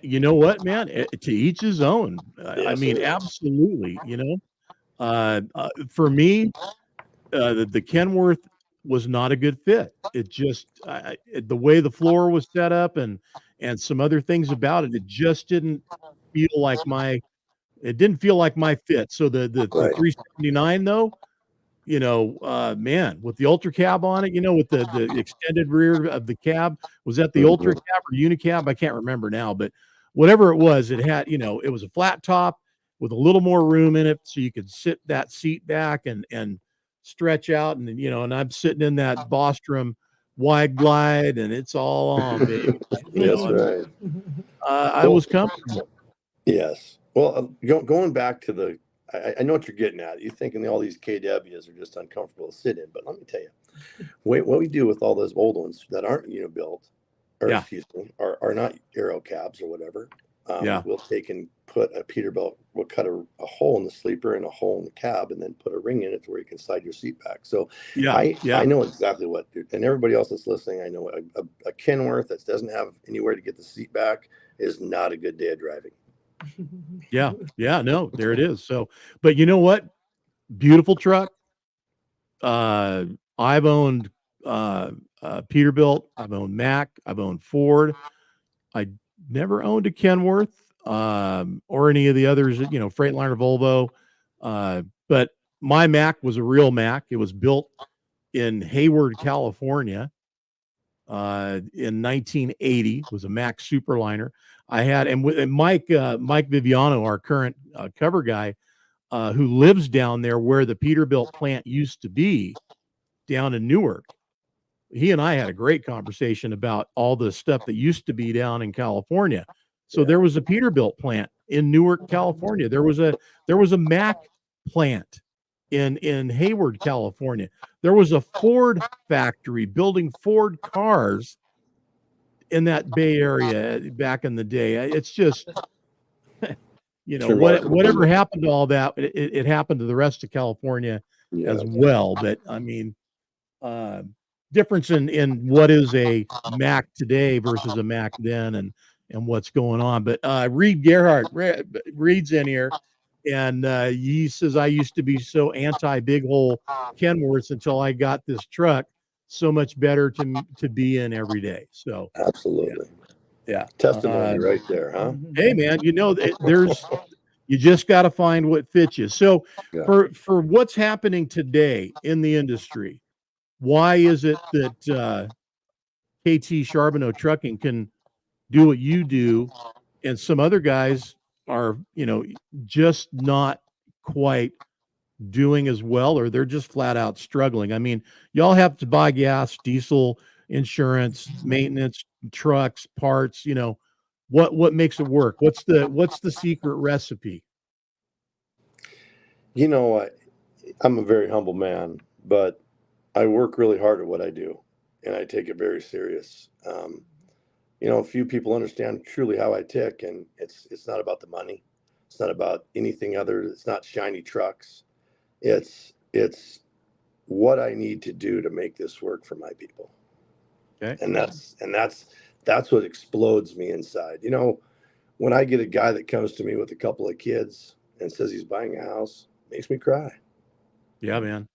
You know what, man? To each his own. I
Yes,
mean,
sir.
absolutely. For me, the Kenworth was not a good fit. It just the way the floor was set up and some other things about it, it just didn't feel like my fit. So the
Right.
379 though, man, with the ultra cab on it, with the extended rear of the cab, was that the ultra cab or unicab? I can't remember now, but whatever it was, it had, it was a flat top with a little more room in it, so you could sit that seat back and stretch out, and and I'm sitting in that Bostrom wide glide, and it's all on, baby.
That's right.
I was comfortable.
Yes. Well, going back to I know what you're getting at. You're thinking all these KWs are just uncomfortable to sit in, but let me tell you, what we do with all those old ones that aren't built, or excuse me, are not aero cabs or whatever. We'll take and put a Peterbilt. We'll cut a hole in the sleeper and a hole in the cab, and then put a ring in it to where you can slide your seat back. So I know exactly what, and everybody else that's listening, I know a Kenworth that doesn't have anywhere to get the seat back is not a good day of driving.
No, there it is. So, but you know what? Beautiful truck. I've owned Peterbilt. I've owned Mack. I've owned Ford. I never owned a Kenworth or any of the others, Freightliner, Volvo. But my Mack was a real Mack. It was built in Hayward, California in 1980. It was a Mack Superliner. I had, and Mike Viviano, our current cover guy, who lives down there where the Peterbilt plant used to be down in Newark. He and I had a great conversation about all the stuff that used to be down in California. So there was a Peterbilt plant in Newark, California. There was a Mack plant in Hayward, California. There was a Ford factory building Ford cars in that Bay Area back in the day. It's just whatever happened to all that, it happened to the rest of California as well. But I mean, difference in what is a Mac today versus a Mac then, and what's going on. But Reed Gerhardt, Reed's in here, and he says, I used to be so anti big hole Kenworths until I got this truck. So much better to be in every day. So
absolutely.
Yeah.
Testimony right there, huh?
Hey man, you just got to find what fits you. So for what's happening today in the industry, why is it that KT Charboneau Trucking can do what you do and some other guys are, just not quite doing as well, or they're just flat out struggling? I mean, y'all have to buy gas, diesel, insurance, maintenance, trucks, parts, what makes it work? What's the secret recipe?
I'm a very humble man, but I work really hard at what I do, and I take it very serious. Few people understand truly how I tick, and it's not about the money. It's not about anything other. It's not shiny trucks. It's what I need to do to make this work for my people.
Okay.
And that's what explodes me inside. When I get a guy that comes to me with a couple of kids and says he's buying a house, it makes me cry.
Yeah, man.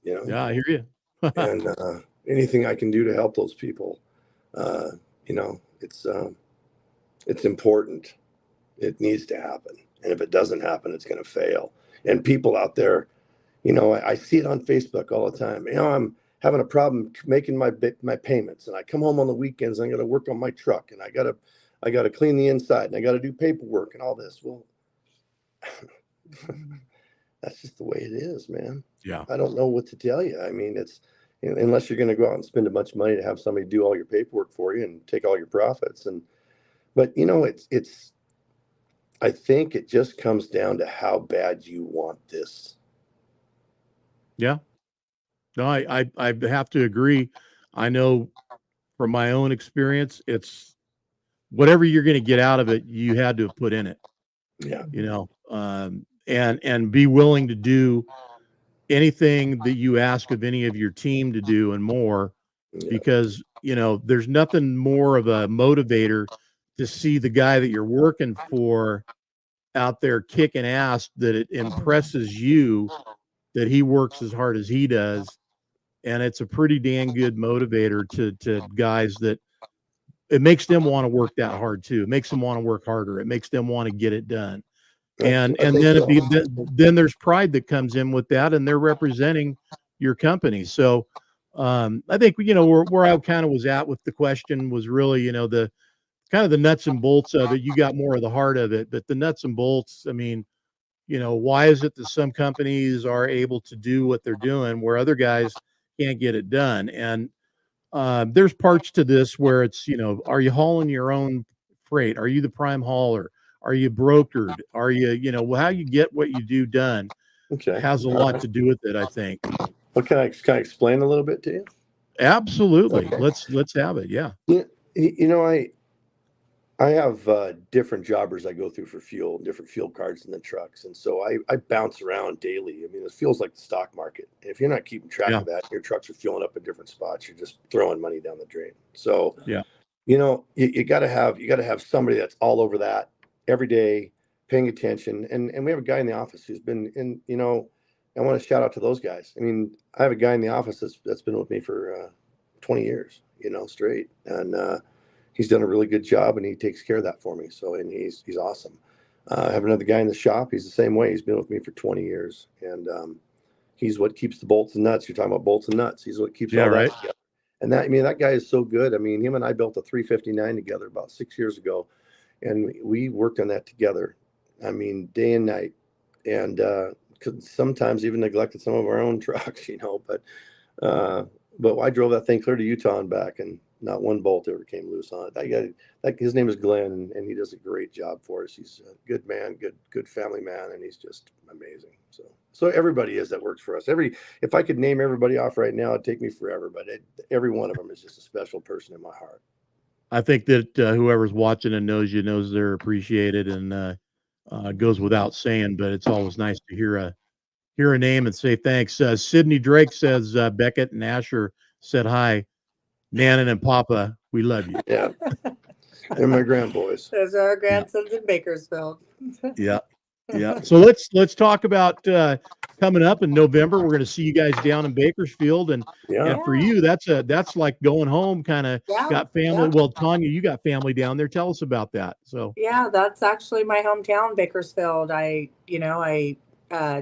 Yeah, I hear you.
And anything I can do to help those people, it's important. It needs to happen. And if it doesn't happen, it's going to fail. And people out there, I see it on Facebook all the time. I'm having a problem making my payments, and I come home on the weekends and I got to work on my truck, and I got to clean the inside, and I got to do paperwork and all this. Well, that's just the way it is, man.
Yeah.
I don't know what to tell you. I mean, it's unless you're going to go out and spend a bunch of money to have somebody do all your paperwork for you and take all your profits. But it's I think it just comes down to how bad you want this.
Yeah. No, I have to agree. I know from my own experience, it's whatever you're going to get out of it, you had to have put in it.
Yeah.
And be willing to do anything that you ask of any of your team to do and more, because there's nothing more of a motivator to see the guy that you're working for out there kicking ass, that it impresses you that he works as hard as he does. And it's a pretty dang good motivator to guys, that it makes them want to work that hard too. It makes them want to work harder. It makes them want to get it done. And then there's pride that comes in with that, and they're representing your company. So I think where I kind of was at with the question was really the kind of the nuts and bolts of it. You got more of the heart of it, but the nuts and bolts, I mean, why is it that some companies are able to do what they're doing where other guys can't get it done? And there's parts to this where it's, are you hauling your own freight? Are you the prime hauler? Are you brokered? Are you, how you get what you do done has a lot to do with it, I think.
Well, can I explain a little bit to you?
Absolutely.
Okay.
Let's have it. Yeah.
I have different jobbers I go through for fuel, different fuel cards in the trucks. And so I bounce around daily. I mean, it feels like the stock market. If you're not keeping track of that, your trucks are fueling up in different spots. You're just throwing money down the drain. So, you got to have somebody that's all over that every day, paying attention. And we have a guy in the office who's been in, I want to shout out to those guys. I mean, I have a guy in the office that's been with me for 20 years, straight. And, he's done a really good job, and he takes care of that for me. So, and he's awesome. I have another guy in the shop. He's the same way. He's been with me for 20 years, and he's what keeps the bolts and nuts. You're talking about bolts and nuts. He's what keeps all that together. And that guy is so good. I mean, him and I built a 359 together about 6 years ago, and we worked on that together. I mean, day and night, and sometimes even neglected some of our own trucks, But I drove that thing clear to Utah and back, and not one bolt ever came loose on it. That guy, his name is Glenn, and he does a great job for us. He's a good man, good family man, and he's just amazing. So everybody is that works for us. If I could name everybody off right now, it'd take me forever, but every one of them is just a special person in my heart.
I think that whoever's watching and knows you knows they're appreciated, and goes without saying, but it's always nice to hear a name and say thanks. Sydney Drake says Beckett and Asher said hi. Nanan and Papa, we love you.
Yeah. They're my grandboys.
Those are our grandsons in Bakersfield.
Yeah. So let's talk about coming up in November. We're going to see you guys down in Bakersfield, and for you, that's like going home. Kind of got family. Well, Tanya, you got family down there. Tell us about that. So
that's actually my hometown, Bakersfield. I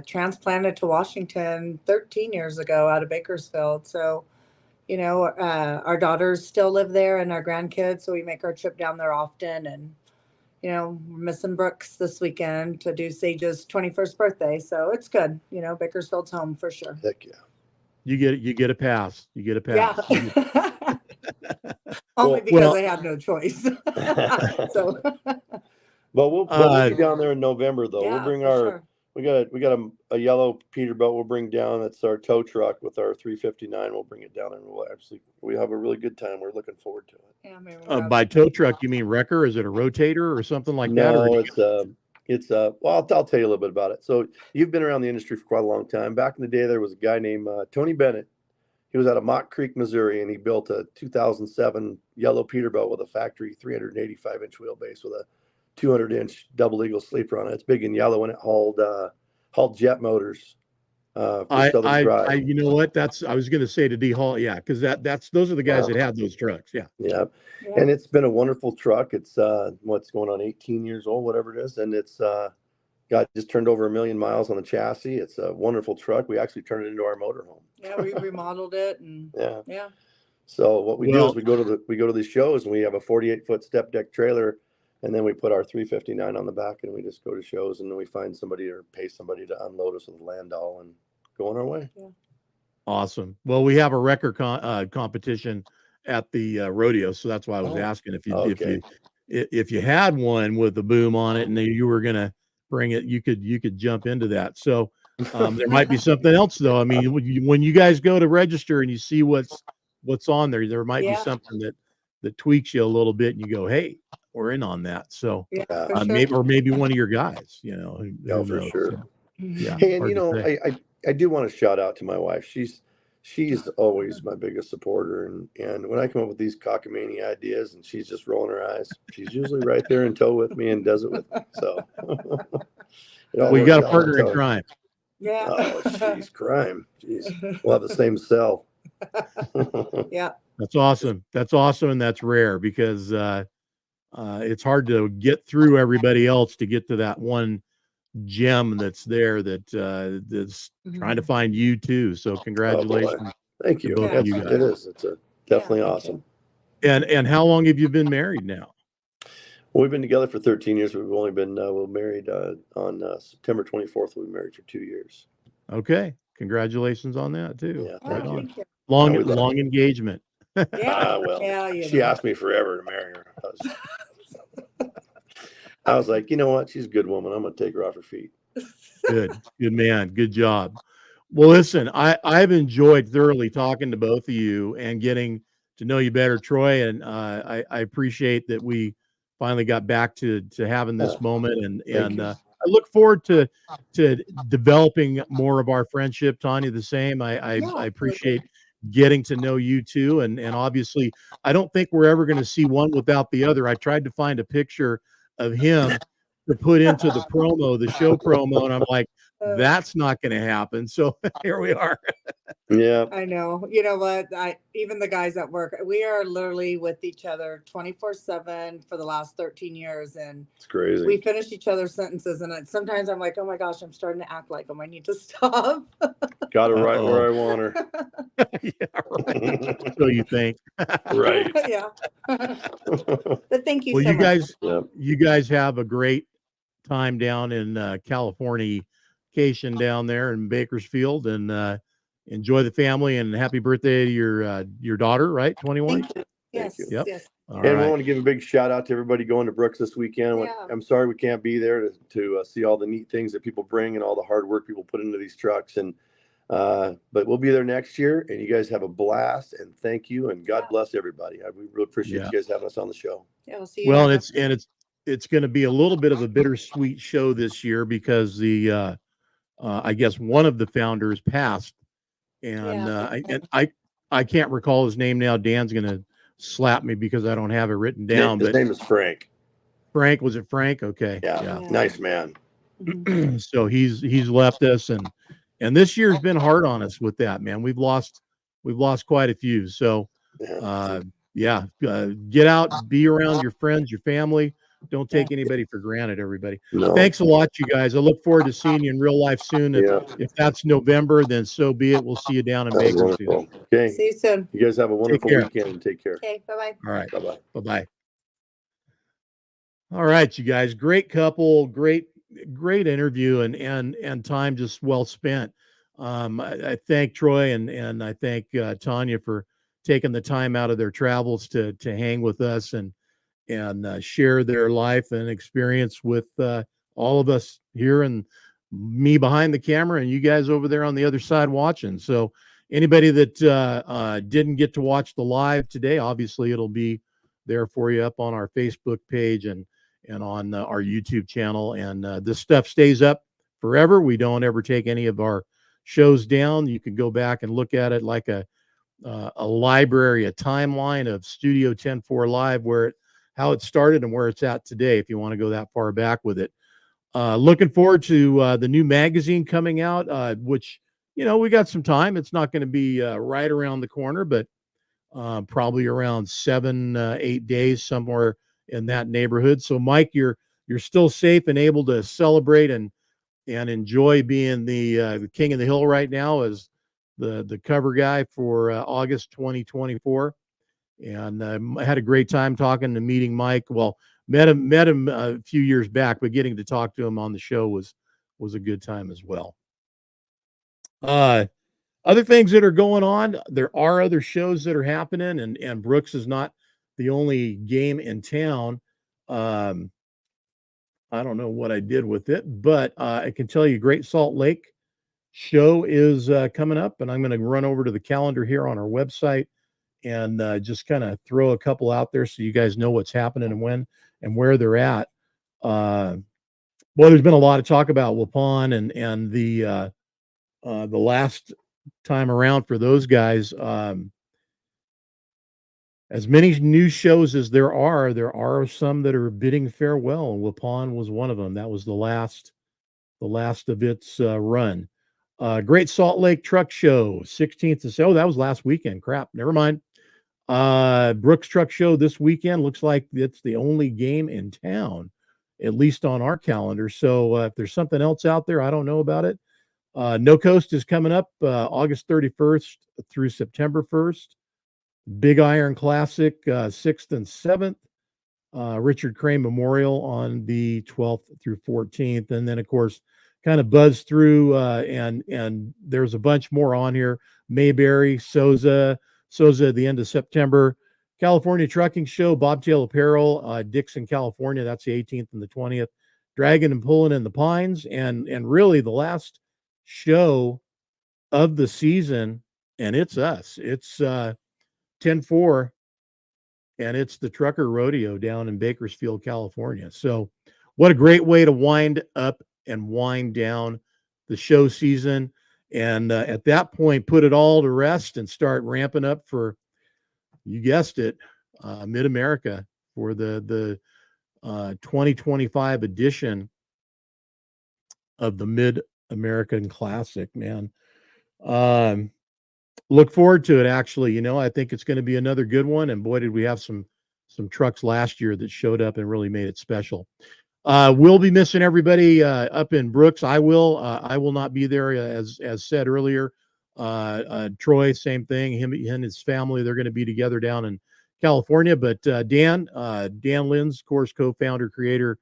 transplanted to Washington 13 years ago out of Bakersfield. So, our daughters still live there and our grandkids. So we make our trip down there often. And, we're missing Brooks this weekend to do Sage's 21st birthday. So it's good. Bakersfield's home for sure.
Heck yeah.
You get a pass. You get a pass.
Yeah. Only because I had no choice. So.
We'll be down there in November, though. We'll bring we got a yellow Peterbilt we'll bring down. It's our tow truck with our 359. We'll bring it down, and we have a really good time. We're looking forward to it.
Yeah,
by tow truck, you mean wrecker? Is it a rotator or something like that?
No, well, I'll tell you a little bit about it. So you've been around the industry for quite a long time. Back in the day, there was a guy named Tony Bennett. He was out of Mock Creek, Missouri, and he built a 2007 yellow Peterbilt with a factory 385-inch wheelbase with a 200-inch double eagle sleeper on it. It's big and yellow, and it hauled jet motors. For Southern Drive.
You know what? I was going to say to de-haul, because those are the guys that have those trucks.
Yeah, and it's been a wonderful truck. It's what's going on 18 years old, whatever it is, and it's got just turned over 1 million miles on the chassis. It's a wonderful truck. We actually turned it into our motorhome.
Yeah, we remodeled it, and
Yeah. So what we do is we go to these shows, and we have a 48-foot step deck trailer, and then we put our 359 on the back, and we just go to shows, and then we find somebody or pay somebody to unload us with Landau and go on our way.
Yeah.
Awesome. Well, we have a record competition at the rodeo, so that's why I was asking if you had one with the boom on it and you were gonna bring it, you could jump into that. So there might be something else though. I mean, when you guys go to register and you see what's on there might be something that tweaks you a little bit, and you go, "Hey, we're in on that." So maybe one of your guys, you know, who
for
knows?
sure.
So, yeah.
Hey, and you know, I do want to shout out to my wife. She's always my biggest supporter, and when I come up with these cockamamie ideas and she's just rolling her eyes, she's usually right there in tow with me and does it with me. So
you got a partner in crime.
Yeah.
Oh, jeez, crime. Jeez, we'll have the same cell.
Yeah.
That's awesome. That's awesome, and that's rare because it's hard to get through everybody else to get to that one gem that's there that's trying to find you too. So congratulations.
Oh, thank you.
Both of you guys.
It is. It's definitely awesome.
And how long have you been married now?
Well, we've been together for 13 years. We've only been we're married on September 24th. We'll be married for 2 years.
Okay, congratulations on that too.
Yeah,
right on.
Thank you.
Long engagement.
She asked me forever to marry her. I was like, you know what? She's a good woman. I'm going to take her off her feet.
Good man. Good job. Well, listen, I've enjoyed thoroughly talking to both of you and getting to know you better, Troy. And I appreciate that we finally got back to having this moment. And I look forward to developing more of our friendship. Tanya, the same. I appreciate getting to know you too. And obviously, I don't think we're ever going to see one without the other. I tried to find a picture of him to put into the show promo, and I'm like, that's not going to happen. So here we are.
Yeah,
I know. You know what? Even the guys at work, we are literally with each other 24/7 for the last 13 years, and
it's crazy.
We finish each other's sentences, and sometimes I'm like, oh my gosh, I'm starting to act like them. I need to stop.
Got her right where I want her.
Yeah, right. So you think?
Right.
Yeah. But thank you.
Well,
so much.
You guys have a great time down in California down there in Bakersfield, and enjoy the family, and happy birthday to your daughter, right? 21.
Thank you. Yes.
Yep.
Yes.
And we want to give a big shout out to everybody going to Brooks this weekend.
Yeah.
I'm sorry we can't be there to see all the neat things that people bring and all the hard work people put into these trucks. And but we'll be there next year, and you guys have a blast. And thank you, and God bless everybody. We really appreciate you guys having us on the show.
Yeah, we'll see you.
Well, it's going to be a little bit of a bittersweet show this year because the I guess one of the founders passed, and I can't recall his name now. Dan's going to slap me because I don't have it written down.
His name is Frank.
Frank, was it Frank? Okay.
Yeah. Nice man.
So he's left us, and this year's been hard on us with that, man. We've lost quite a few. So get out, be around your friends, your family. Don't take anybody for granted, everybody.
No.
Thanks a lot, you guys. I look forward to seeing you in real life soon. If that's November, then so be it. We'll see you down in Bakersfield.
Okay.
See you soon.
You guys have a wonderful weekend, and take care.
Okay. Bye-bye.
All right.
Bye-bye.
Bye-bye. All right, you guys. Great couple, great interview, and time just well spent. I thank Troy and I thank Tanya for taking the time out of their travels to hang with us and share their life and experience with all of us here, and me behind the camera, and you guys over there on the other side watching. So anybody that didn't get to watch the live today, obviously it'll be there for you up on our Facebook page and on our YouTube channel. And this stuff stays up forever. We don't ever take any of our shows down. You can go back and look at it like a library, a timeline of Studio 10-4 Live, how it started and where it's at today, if you want to go that far back with it. Looking forward to the new magazine coming out, which, we got some time. It's not going to be right around the corner, but probably around 7-8 days, somewhere in that neighborhood. So Mike, you're still safe and able to celebrate and and enjoy being the king of the hill right now as the cover guy for August 2024. And I had a great time talking and meeting Mike. Well, met him a few years back, but getting to talk to him on the show was a good time as well. Other things that are going on, there are other shows that are happening, and Brooks is not the only game in town. I don't know what I did with it, but I can tell you Great Salt Lake show is coming up, and I'm going to run over to the calendar here on our website and just kind of throw a couple out there so you guys know what's happening and when and where they're at. Well, there's been a lot of talk about Waupun and the last time around for those guys. As many new shows as there are some that are bidding farewell, and Waupun was one of them. That was the last of its run. Great Salt Lake Truck Show, 16th to oh, that was last weekend. Crap, never mind. Brooks Truck Show this weekend looks like it's the only game in town, at least on our calendar. So if there's something else out there, I don't know about it. No Coast is coming up August 31st through September 1st. Big Iron Classic 6th and 7th. Richard Crane Memorial on the 12th through 14th. And then, of course, kind of buzz through and there's a bunch more on here. Mayberry, Souza at the end of September. California Trucking Show, Bobtail Apparel, Dixon, California. That's the 18th and the 20th. Dragon and Pulling in the Pines. And really the last show of the season, and it's us. It's 10-4, and it's the Trucker Rodeo down in Bakersfield, California. So what a great way to wind up and wind down the show season. And at that point, put it all to rest and start ramping up for, you guessed it, Mid-America for the 2025 edition of the Mid-American Classic, man. Look forward to it, actually. I think it's going to be another good one. And boy, did we have some trucks last year that showed up and really made it special. We'll be missing everybody up in Brooks. I will not be there, as said earlier. Troy, same thing. Him and his family, they're going to be together down in California. But Dan Linz, of course, co-founder, creator,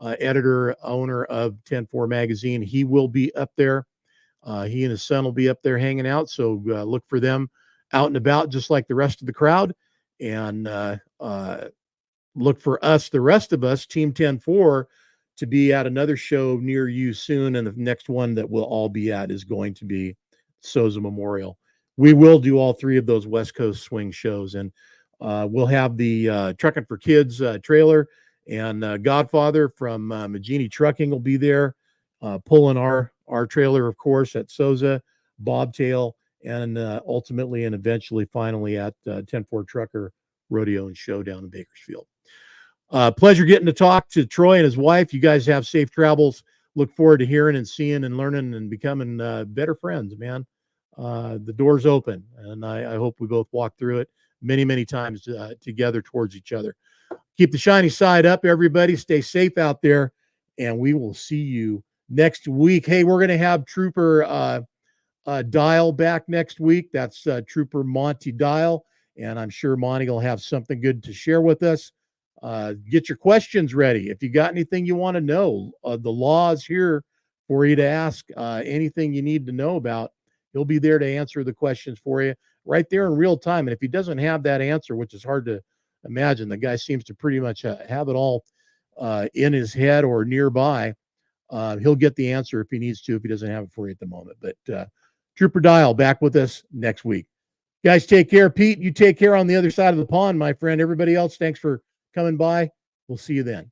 editor, owner of 10-4 magazine, he will be up there. He and his son will be up there hanging out. So look for them out and about, just like the rest of the crowd. And look for us, the rest of us, Team 10-4, to be at another show near you soon. And the next one that we'll all be at is going to be Souza Memorial. We will do all three of those West Coast swing shows. And we'll have the Trucking for Kids trailer. And Godfather from Magini Trucking will be there, pulling our trailer, of course, at Souza, Bobtail, and ultimately and eventually finally at 10-4 Trucker Rodeo and Show down in Bakersfield. Pleasure getting to talk to Troy and his wife. You guys have safe travels. Look forward to hearing and seeing and learning and becoming better friends, man. The door's open, and I hope we both walk through it many, many times together towards each other. Keep the shiny side up, everybody. Stay safe out there, and we will see you next week. Hey, we're going to have Trooper Dial back next week. That's Trooper Monty Dial, and I'm sure Monty will have something good to share with us. Get your questions ready. If you got anything you want to know, the law is here for you to ask anything you need to know about. He'll be there to answer the questions for you right there in real time. And if he doesn't have that answer, which is hard to imagine, the guy seems to pretty much have it all in his head or nearby. He'll get the answer if he needs to, if he doesn't have it for you at the moment. But Trooper Dial back with us next week. Guys, take care. Pete, you take care on the other side of the pond, my friend. Everybody else, thanks for coming by. We'll see you then.